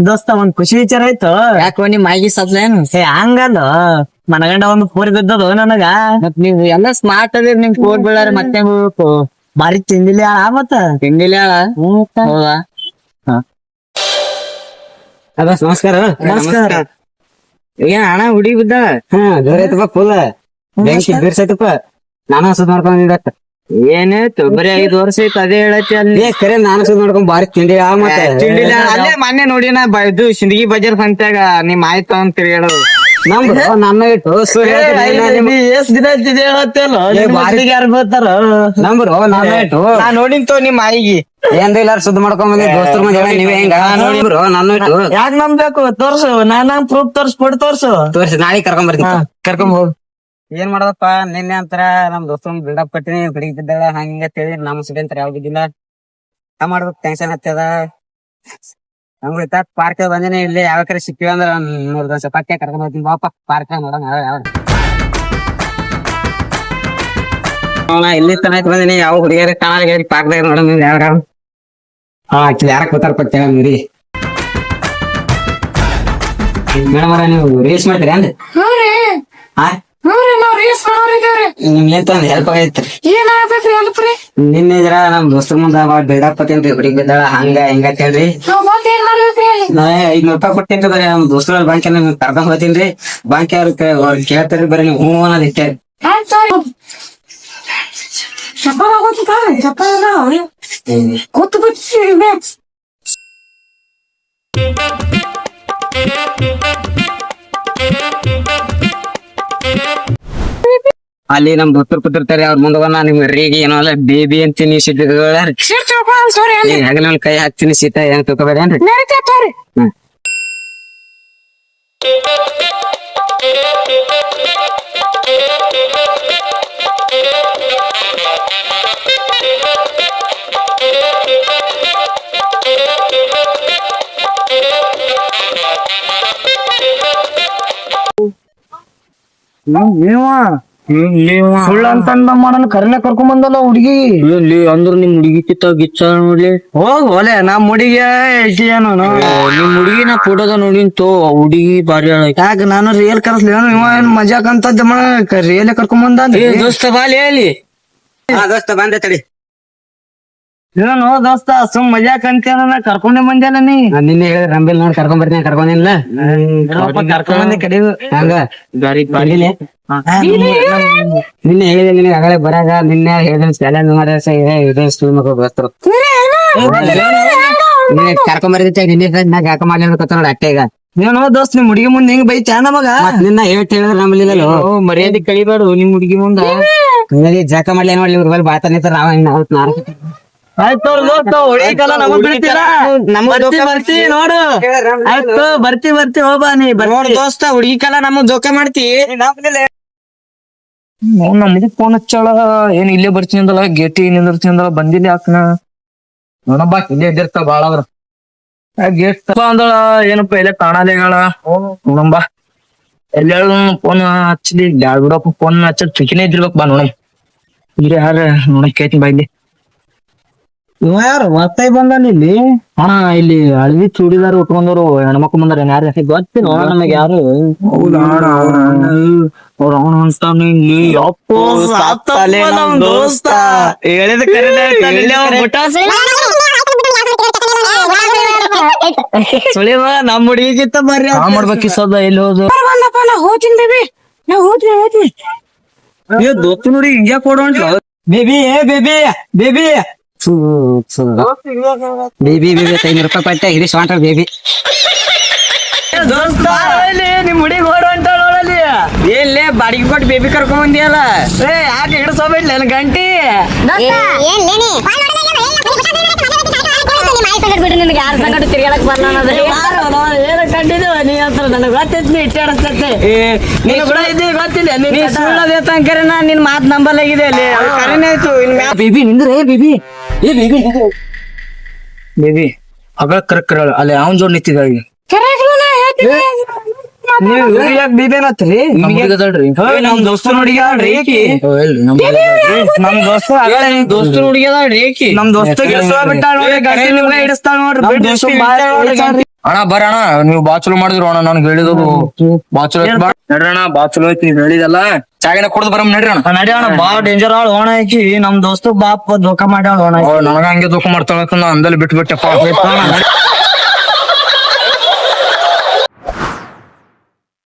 ದೋಸ್ತ ಒಂದ್ ಖುಷಿ ವಿಚಾರ ಆಯ್ತು. ಯಾಕೋ ನಿಮ್ ಮಾಗಿ ಸತ್ಲೇನು? ಹಂಗಲ್ಲ ಮನಗಂಡ ಒಂದು ಫೋನ್ ಬಿದ್ದದು ನನಗ. ಮತ್ ನೀವ್ ಎಲ್ಲ ಸ್ಮಾರ್ಟ್ ಅದಿರ್, ನಿಮ್ ಫೋನ್ ಬೀಳಾರ ಮತ್ತೆ ಬೀಳ್ಬೇಕು. ಬಾರಿ ತಿಂದಿಲ್ಲ ಮತ್ತ ತಿಂಡಿಲ್ಲ ಹೌದಾ? ನಮಸ್ಕಾರ. ನಮಸ್ಕಾರ. ಏನ್ ಹಣ ಹುಡುಗಿ ಬಿದ್ದ? ಜೋರ ಐತಪ್ಪ ಫುಲ್ ಬೆಂಕಿ ಬಿರ್ಸೈತಪ್ಪ. ನಾನು ಸುದ್ ಮಾಡ್ಕೊಂಡಿದ್ದ. ಏನಾಯ್ತು? ಬರೀ 5 ವರ್ಷ ಐತಿ ಅದೇ ಹೇಳತ್ತಿ. ಅಲ್ಲಿ ಕರೆ ನಾನು ಸುದ್ ಮಾಡ್ಕೊಂಡ್ ಬಾರಿ ತಿಂಡಿ ಮತ್ತೆ ತಿಂಡಿಲ್ಲ. ಅಲ್ಲೇ ಮೊನ್ನೆ ನೋಡಿನ ಇದು ಸಿಂದಗಿ ಬಜಾರ್ ಸಂತ್ಯಾಗ ನಿಮ್ ಆಯ್ತು ಅಂತ ತಿರ್ಗಾಡೋದು. ನನ್ನ ಇಟ್ಟು ಎಷ್ಟ್ ದಿನ ಆಯ್ತಿದೆ ಹೇಳತ್ತಲ್ಲ ಯಾರು ಬರ್ತಾರ ನಂಬ್ರು ನನ್ನ ಇಟ್ಟು ನಾ ನೋಡಿಂತೋ ನಿಮ್ ಆಯಿಗಿ ಏನ್ ಇಲ್ಲ ಸುದ್ ಮಾಡ್ಕೊಂಡ್ ಬಂದಿ ದೋಸ್ತರ ಮುಂದೆ ನೀವೇ ಹೆಂಗ ನೋಡಿಬ್ರು ನನ್ನ ಇಟ್ಟು ಯಾಕೆ ನಂಬ್ಬೇಕು? ತೋರ್ಸು, ನಾನ್ ಪ್ರೂಫ್ ತೋರ್ಸ್ಕೊಟ್ಟು ತೋರ್ಸು. ತೋರಿಸಿ ನಾಳೆ ಕರ್ಕೊಂಡ್ ಬರ್ತೀನಿ. ಕರ್ಕೊಂಡ್ ಹೋಗ್. ಏನ್ ಮಾಡೋದಪ್ಪ, ನಿನ್ನೆ ಅಂತರ ನಮ್ ದೋಸ್ತ ಬಿಲ್ಡಪ್ ಕೊಟ್ಟಿನಿ, ಬಿಡಿಗಿದ್ದಾಳ ಹಂಗ ತಿಳಿ ನಮ್ ಸಿಡೆಂತರ ಯಾವ್ದಿಲ್ಲ. ಮಾಡ್ಬೇಕು, ಟೆನ್ಷನ್ ಹತ್ತದ. ನಮ್ಗೆ ಪಾರ್ಕ್ ಬಂದಿನಿ, ಇಲ್ಲಿ ಯಾವ ಕಡೆ ಸಿಕ್ಕಿವಿ ಅಂದ್ರ 100 ದಿವಸ ಪಕ್ಕೆ ಕರ್ಕೊಂಡ್ ಹೋಗ್ತೀನಿ. ಬಾಪ ಪಾರ್ಕ್ ನೋಡೋಣ ಇಲ್ಲಿ ತನ ಬಂದಿನಿ. ಯಾವ ಹುಡುಗಿಯರ ಕಾಣಾಗ ಪಾರ್ಕ್ದಾಗ ನೋಡೋಣ ಯಾವ ಯಾರ ಕೂತಾರ ಪಟ್ಟೆ ಮೀರಿ. ಮೇಡಮ್ ಅವ್ರ ನೀವು ರೇಸ್ ಮಾಡ್ತೀರಿ ಅಂದ್ ನಿಮ್ ಏನ್ ತಂದ್ ಹೆಲ್ಪ್ ಆಗೈತ್ರಿ? ನಿನ್ನೆ ಜರ ನಮ್ ದೋಸ್ತರ ಮುಂದ ಬೇಡಾಪತ್ತೇನ್ರಿ, ಹುಡುಗಿ ಬಿದ್ದಾಳ ಹಂಗ ಹಿಂಗ ಅಂತೇಳ್ರಿ. ನಾ 500 ರೂಪಾಯಿ ಕೊಟ್ಟೇನ್ರಿ. ಬರೀ ನಮ್ ದೋಸ್ತರ ಬ್ಯಾಂಕ್ ಕರ್ಕೊಂಡ್ ಹೋಗ್ತೀನ್ರಿ. ಬ್ಯಾಂಕ್ ಅವ್ರ ಕೇಳ್ತಾರ್ರಿ, ಬರೀ ನೀವು ಹ್ಞೂ ಅನ್ನೋದ್ ಇಟ್ಟೇರಿ. ಅಲ್ಲಿ ನಮ್ ದೋಸ್ತರು ಕೂತಿರ್ತಾರೆ, ಅವ್ರ ಮುಂದೆ ನಿಮ್ ರೀಗಿ ಏನೋ ಅಲ್ಲ ಬೇಬಿ ಅಂತೀನಿ ಹಗಲ ಕೈ ಹಾಕ್ತೀನಿ ಸೀತಾ ಏನ್ ತಿಳ್ಕೊಬೇಡಿ ಏನ್ರಿ. ಸುಳ್ಳ ಅಂತಂದ ಮಾಡನ್ ಕರೆನ ಕರ್ಕೊಂಡ್ ಬಂದಲ್ಲ ಹುಡುಗಿ. ಅಂದ್ರ ನಿಮ್ ಹುಡುಗಿ ಕಿತ್ತ ಗಿಚ್ಚ ನೋಡ್ಲಿ. ಹೋಗ್ ಒಲೆ ನಮ್ ಹುಡುಗಿ ಏನು ನಿಮ್ ಹುಡುಗಿ ನಾ ಫೋಟೋದ ನೋಡಿಂತು, ಹುಡುಗಿ ಬಾರಿ ಯಾಕ ನಾನು ರಿಯಲ್ ಕರ್ಸ್ಲಿ ಇವ ಏನ್ ಮಜಾಕ್ ಅಂತದ್ದ ರಿಯಲ್ ಕರ್ಕೊಂಡ್ ಬಂದ. ದೋಸ್ತ ಬಾಲಿ ಹೇಳಿ. ದೋಸ್ತ ಬಂದೆ ತಡಿ. ಏನು ದೋಸ್ತ ಸುಮ್ ಮಜಾಕ್ ಅಂತ ಕರ್ಕೊಂಡೆ ಬಂದೇನ ನೀ. ನಿನ್ನೆ ಹೇಳಿ ರಂಬಿಲ್ ನೋಡಿ ಕರ್ಕೊಂಡ್ ಬರ್ತೀನಿ, ಕರ್ಕೊಂಡಿಲ್ಲ ಕರ್ಕೊಂಡ್ ಬಂದೆ ಕಡೆ ಹಂಗ ನಿನ್ನೆ ಹೇಳಿದೆ ನಿನಗೆ ಆಗಲೇ ಬರಾಗ. ನಿನ್ನೆ ಹೇಳಿದ ಸ್ಯಾಲೆಂಡ್ ಮಾಡಿ ಸ್ಕೂಲ್ ಮಕ್ಕಳು ಬರ್ತಾರೆ. ನಿನ್ನೆ ಕರ್ಕೊಂಡ್ ಬರ್ದಿತ್ತೆ ನಿನ್ನೆ ನಾ ಯಾಕ ಮಾಡಿ ನೋಡ ಅಟ್ಟೆ. ಈಗ ನೀನು ದೋಸ್ತ್ ನಿಮ್ ಹುಡುಗಿ ಮುಂದೆ ಹಿಂಗ್ ಬೈತ ನಮಗ. ನಿನ್ನ ಹೇಳಿದ್ರೆ ನಮ್ಮಲ್ಲಿಲ್ಲ ಮರ್ಯಾದೆ ಕಳಿಬಾರ್ದು ನಿಮ್ ಹುಡುಗಿ ಮುಂದ. ಜಾಕ ಮಾಡ್ಲಿ ಏನ್ ಮಾಡ್ಲಿ ಇವ್ರ ಬಾತ ನಿಂತಾರ. ಆಯ್ತು ಹೊಡಿಕಲ್ಲ ನಮಗ್ ಬಿಡ್ತೀರಾ? ಬರ್ತಿ ನೋಡು. ಆಯ್ತು ಬರ್ತಿ ಹೋಗ್ಬಾ ನೀ ನೋಡ್ ದೋಸ್ತ, ಹುಡುಗಿ ಕಾಲ ನಮಗ್ ಜೋಕ ಮಾಡ್ತಿ. ನಮ್ದು ಫೋನ್ ಹಚ್ಚಾಳ, ಏನ್ ಇಲ್ಲೇ ಬರ್ತೀನಿ ಅಂದಲ್ಲ, ಗೇಟಿ ನಿಂದಿರ್ತೀನಿ ಅಂದಲ್ಲ, ಬಂದಿಲ್ಲ ಯಾಕನ ನೋಡಬ್ಬ. ಇಲ್ಲೇ ಇದ್ದಿರ್ತಾವ ಬಾಳ ಅವ್ರ ಗೇಟ್ ಅಂದಳ. ಏನಪ್ಪ ಇಲ್ಲೇ ಕಾಣಾಲೇಗಳ ನೋಡಂಬ. ಎಲ್ಲ ಫೋನ್ ಹಚ್ಚಲಿ ಬ್ಯಾಡ್ ಬಿಡಪ್ಪ, ಫೋನ್ ಹಚ್ಚ ಚುಕಿನೇ ಇದ್ದಿರ್ಬೇಕು. ಬಾ ನೋಡ ಇಲ್ಲಿ ಯಾರ ನೋಡ ಕೇಳ್ತೀನಿ ಬಾ. ಇಲ್ಲಿ ಇವ ಯಾರು ಮತ್ತೆ ಬಂದಾನ ಇಲ್ಲಿ? ಅಣ್ಣ ಇಲ್ಲಿ ಹಳದಿ ಚೂಡಿದಾರ ಉಟ್ಕೊಂಡವ್ರು ಹೆಣ್ಮಕ್ಳು ಬಂದಾರ. ಯಾರು ಗೊತ್ತಿಲ್ಲ ನಮಗ್ ಯಾರು. ಅವ್ರ ಅವನ ಅಂತಾನೆ ಇಲ್ಲಿ. ದೋಸ್ತ ಹೇಳಿದ ಸುಳಿವ ನಮ್ ಹುಡುಗಿಗಿತ್ತ ಬರ್ರಿ ಮಾಡ್ಬೇಕಿ ಸದ. ಎಲ್ಲಿ ಹೋದು ದೋಸ್ತ ನೋಡಿ ಹಿಂಗ್ಯಾ ಕೊಡೋಂಟ್ಲ. ಬೇಬಿ ಬೇಬಿ ಬೇಬಿ ಬೇಬಿ 500 ರೂಪಾಯಿ ಪಟ್ಟೆ ಹಿರಿ ಸ್ವಾಂಟ್ರ ಬೇಬಿ. ದೋಸ್ತ ನಿಮ್ ಹುಡುಗಿ ಓಡ ಅಂತ ನೋಡಲಿ. ಎಲ್ಲೇ ಬಾಡಿಗೆ ಕೊಟ್ಟು ಬೇಬಿ ಕರ್ಕೊಂಡ್ ಬಂದಿಯಲ್ಲ. ಯಾಕೆ ಹಿಡಿಸೋಬಿಡ್ಲಿ ನನ್ ಗಂಟಿ. ಯಾರ ಸಂಗಟ ತಿರ್ಗಾಡಕ್ ಏನ ಕಂಡಿದ್ದೇವ ನೀ ಅಂತ ನನಗ್ ಗೊತ್ತೈತಿ. ನೀ ಇಟ್ಟಾಡಸ್ತೈತಿ ನೀನು ಕೂಡ ಇದ್ದೀವಿ ಗೊತ್ತಿಲ್ಲ. ನೀ ಸುಳ್ಳದೇತಂಕರೆ ನಾ ನಿನ್ ಮಾತ್ ನಂಬಲಾಗಿದೆ. ಅಲ್ಲಿ ಕರೆನೇ ಆಯ್ತು. ಬೇಬಿ ನಿಂದ್ರೆ ಬೇಬಿ ಬೇಬಿ ಅಗಳ ಕರಕ್ ಅಲ್ಲಿ ಅವನ್ ಜೋಡ್ ನಿಂತಿದ್ದ. ಬೇಬಿ ಏನತ್ರಿ? ನಮ್ ದೋಸ್ತ ನೋಡಿಗ್ಯಾಳ್ರಿ ನಮ್ ದೋಸ್ತ ನೋಡಿಗ್ಯಾಳ್ರಿ ನಮ್ ದೋಸ್ತ ಬಿಟ್ಟಾಳ ನೋಡ್ರಿ. ಗಾಡಿ ನಿಮ್ಗ ಹಿಡಿಸ್ತಾಳ ನೋಡ್ರಿ. ಅಣ್ಣ ಬರ್ರಿ ಅಣ್ಣ ನೀವು ಬಾ ಚಲೋ ಮಾಡಿದ್ರು ಅಣ್ಣ ನನ್ಗೆ ಹೇಳಿದದು ಬಾ ಚಲೋ ಐತಿ ನಡ್ರಿ ಅಣ್ಣ ಬಾ ಚಲೋ ಐತಿ ನೀವ್ ಹೇಳಿದಲ್ಲ ಚಾಗಿನ ಕುಡ್ದು ಬರಮ್ ನಡ್ರಿ ಅಣ್ಣ ನಡಿ ಅಣ್ಣ ಬಾ ಡೇಂಜರ್ ಆಳ್ ಓಣ ಆಕಿ ನಮ್ ದೋಸ್ತು ಬಾಪ್ ಧೋಕಾ ಮಾಡ್ಯಾಳ ಓಣ ನನಗ ಹಂಗೆ ದುಃಖ ಮಾಡ್ತಾಳ ಅಂದಲ್ಲಿ ಬಿಟ್ಬಿಟ್ಟಪ್ಪ